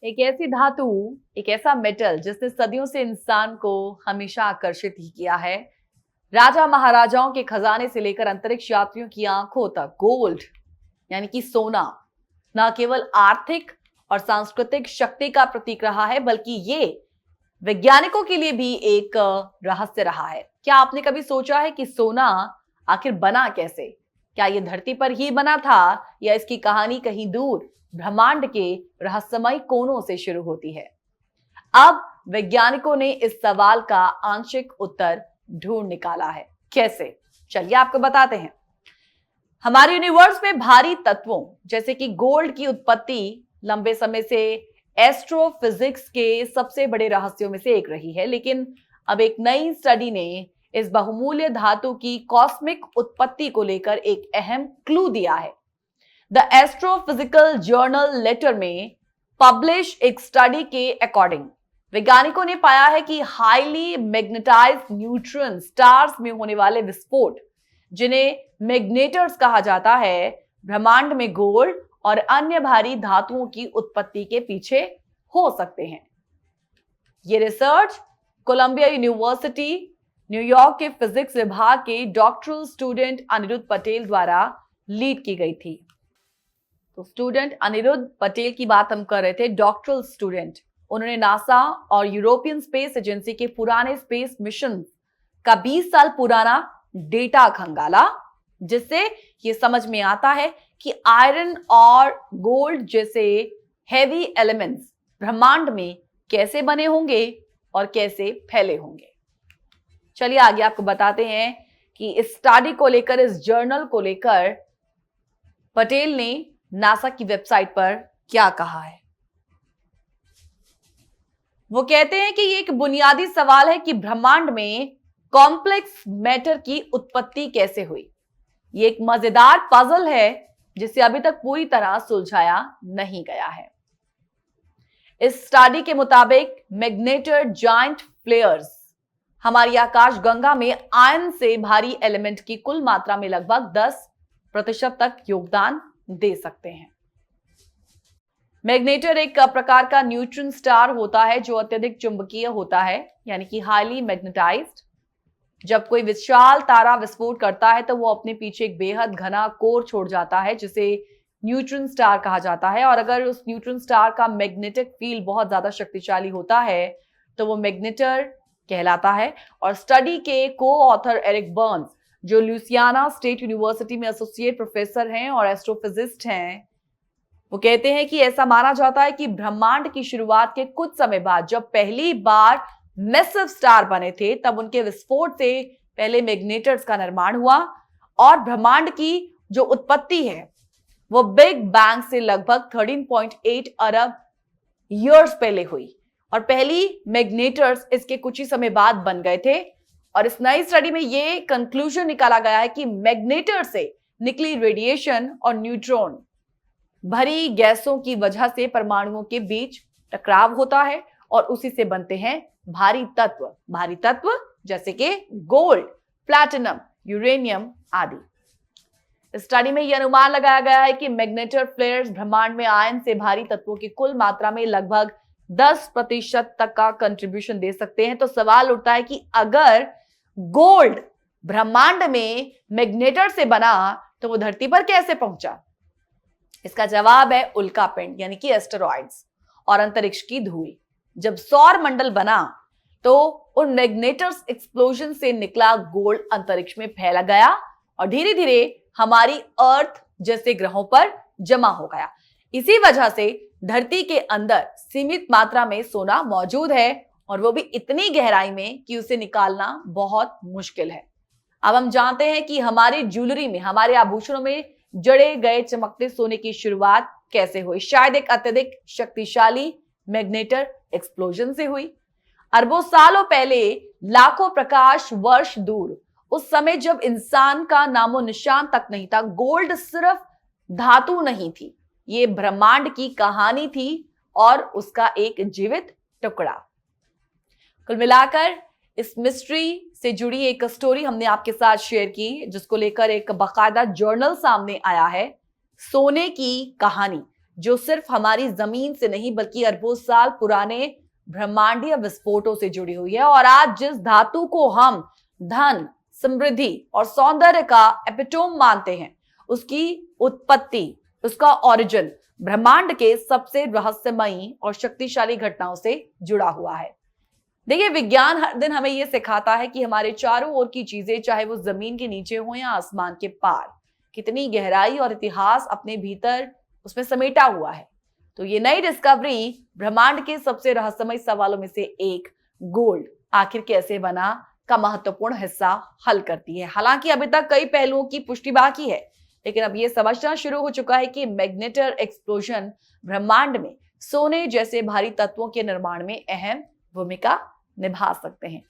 एक ऐसी धातु, एक ऐसा मेटल जिसने सदियों से इंसान को हमेशा आकर्षित ही किया है। राजा महाराजाओं के खजाने से लेकर अंतरिक्ष यात्रियों की आंखों तक गोल्ड यानी कि सोना न केवल आर्थिक और सांस्कृतिक शक्ति का प्रतीक रहा है, बल्कि ये वैज्ञानिकों के लिए भी एक रहस्य रहा है। क्या आपने कभी सोचा है कि सोना आखिर बना कैसे? क्या ये धरती पर ही बना था या इसकी कहानी कहीं दूर ब्रह्मांड के रहस्यमय कोनों से शुरू होती है? अब वैज्ञानिकों ने इस सवाल का आंशिक उत्तर ढूंढ निकाला है। कैसे? चलिए आपको बताते हैं। हमारे यूनिवर्स में भारी तत्वों जैसे कि गोल्ड की उत्पत्ति लंबे समय से एस्ट्रोफिजिक्स के सबसे बड़े रहस्यों में से एक रही है, लेकिन अब एक नई स्टडी ने इस बहुमूल्य धातु की कॉस्मिक उत्पत्ति को लेकर एक अहम क्लू दिया है। द एस्ट्रोफिजिकल जर्नल लेटर में पब्लिश एक स्टडी के अकॉर्डिंग वैज्ञानिकों ने पाया है कि हाईली मैग्नेटाइज्ड न्यूट्रॉन स्टार्स में होने वाले विस्फोट, जिन्हें मैग्नेटर्स कहा जाता है, ब्रह्मांड में गोल्ड और अन्य भारी धातुओं की उत्पत्ति के पीछे हो सकते हैं। ये रिसर्च कोलंबिया यूनिवर्सिटी न्यूयॉर्क के फिजिक्स विभाग के डॉक्टरल स्टूडेंट अनिरुद्ध पटेल द्वारा लीड की गई थी। तो स्टूडेंट अनिरुद्ध पटेल की बात हम कर रहे थे, डॉक्टरल स्टूडेंट। उन्होंने नासा और यूरोपियन स्पेस एजेंसी के पुराने स्पेस मिशन का 20 साल पुराना डेटा खंगाला, जिससे ये समझ में आता है कि आयरन और गोल्ड जैसे हेवी एलिमेंट्स ब्रह्मांड में कैसे बने होंगे और कैसे फैले होंगे। चलिए आगे आपको बताते हैं कि इस स्टडी को लेकर, इस जर्नल को लेकर पटेल ने नासा की वेबसाइट पर क्या कहा है। वो कहते हैं कि ये एक बुनियादी सवाल है कि ब्रह्मांड में कॉम्प्लेक्स मैटर की उत्पत्ति कैसे हुई। ये एक मजेदार पजल है जिसे अभी तक पूरी तरह सुलझाया नहीं गया है। इस स्टडी के मुताबिक मैग्नेटर जायंट फ्लेयर्स हमारी आकाश गंगा में आयन से भारी एलिमेंट की कुल मात्रा में लगभग 10% तक योगदान दे सकते हैं। मैग्नेटर एक प्रकार का न्यूट्रॉन स्टार होता है जो अत्यधिक चुंबकीय होता है, यानी कि हाईली मैग्नेटाइज्ड। जब कोई विशाल तारा विस्फोट करता है तो वो अपने पीछे एक बेहद घना कोर छोड़ जाता है, जिसे न्यूट्रॉन स्टार कहा जाता है। और अगर उस न्यूट्रॉन स्टार का मैग्नेटिक फील्ड बहुत ज्यादा शक्तिशाली होता है तो वो मैग्नेटर कहलाता है। और स्टडी के को ऑथर एरिक बर्न्स, जो लुइसियाना स्टेट यूनिवर्सिटी में एसोसिएट प्रोफेसर हैं और एस्ट्रोफिजिस्ट हैं, वो कहते हैं कि ऐसा माना जाता है कि ब्रह्मांड की शुरुआत के कुछ समय बाद जब पहली बार मैसिव स्टार बने थे, तब उनके विस्फोट से पहले मैग्नेटर्स का निर्माण हुआ और ब्रह्मांड की जो उत्पत्ति है वो बिग बैंग से लगभग 13.8 अरब ईयर्स पहले हुई और पहली मैग्नेटर्स इसके कुछ ही समय बाद बन गए थे। और इस नई स्टडी में ये कंक्लूजन निकाला गया है कि मैग्नेटर से निकली रेडिएशन और न्यूट्रॉन भरी गैसों की वजह से परमाणुओं के बीच टकराव होता है और उसी से बनते हैं भारी तत्व जैसे कि गोल्ड, प्लैटिनम, यूरेनियम आदि। स्टडी में यह अनुमान लगाया गया है कि मैग्नेटर फ्लेयर्स ब्रह्मांड में आयन से भारी तत्वों की कुल मात्रा में लगभग 10% तक का कंट्रीब्यूशन दे सकते हैं। तो सवाल उठता है कि अगर गोल्ड ब्रह्मांड में मैग्नेटर से बना तो वो धरती पर कैसे पहुंचा? इसका जवाब है उल्कापिंड यानी कि एस्टेरॉइड्स और अंतरिक्ष की धूल। जब सौर मंडल बना तो उन मैग्नेटर्स एक्सप्लोजन से निकला गोल्ड अंतरिक्ष में फैला गया और धीरे धीरे हमारी अर्थ जैसे ग्रहों पर जमा हो गया। इसी वजह से धरती के अंदर सीमित मात्रा में सोना मौजूद है और वो भी इतनी गहराई में कि उसे निकालना बहुत मुश्किल है। अब हम जानते हैं कि हमारी ज्वेलरी में, हमारे आभूषणों में जड़े गए चमकते सोने की शुरुआत कैसे हुई? शायद एक अत्यधिक शक्तिशाली मैग्नेटर एक्सप्लोजन से हुई। अरबों सालों पहले, लाखों प्रकाश वर्ष दूर, उस समय जब इंसान का नामो निशान तक नहीं था, गोल्ड सिर्फ धातु नहीं थी, ये ब्रह्मांड की कहानी थी और उसका एक जीवित टुकड़ा। कुल मिलाकर इस मिस्ट्री से जुड़ी एक स्टोरी हमने आपके साथ शेयर की, जिसको लेकर एक बाकायदा जर्नल सामने आया है, सोने की कहानी, जो सिर्फ हमारी जमीन से नहीं बल्कि अरबों साल पुराने ब्रह्मांडीय विस्फोटों से जुड़ी हुई है। और आज जिस धातु को हम धन, समृद्धि और सौंदर्य का एपिटोम मानते हैं, उसकी उत्पत्ति, उसका ओरिजिन ब्रह्मांड के सबसे रहस्यमयी और शक्तिशाली घटनाओं से जुड़ा हुआ है। देखिए, विज्ञान हर दिन हमें यह सिखाता है कि हमारे चारों ओर की चीजें, चाहे वो जमीन के नीचे हो या आसमान के पार, कितनी गहराई और इतिहास अपने भीतर उसमें समेटा हुआ है। तो ये नई डिस्कवरी ब्रह्मांड के सबसे रहस्यमय सवालों में से एक, गोल्ड आखिर कैसे बना, का महत्वपूर्ण हिस्सा हल करती है। हालांकि अभी तक कई पहलुओं की पुष्टि बाकी है, लेकिन अब ये समझना शुरू हो चुका है कि मैग्नेटर एक्सप्लोजन ब्रह्मांड में सोने जैसे भारी तत्वों के निर्माण में अहम भूमिका निभा सकते हैं।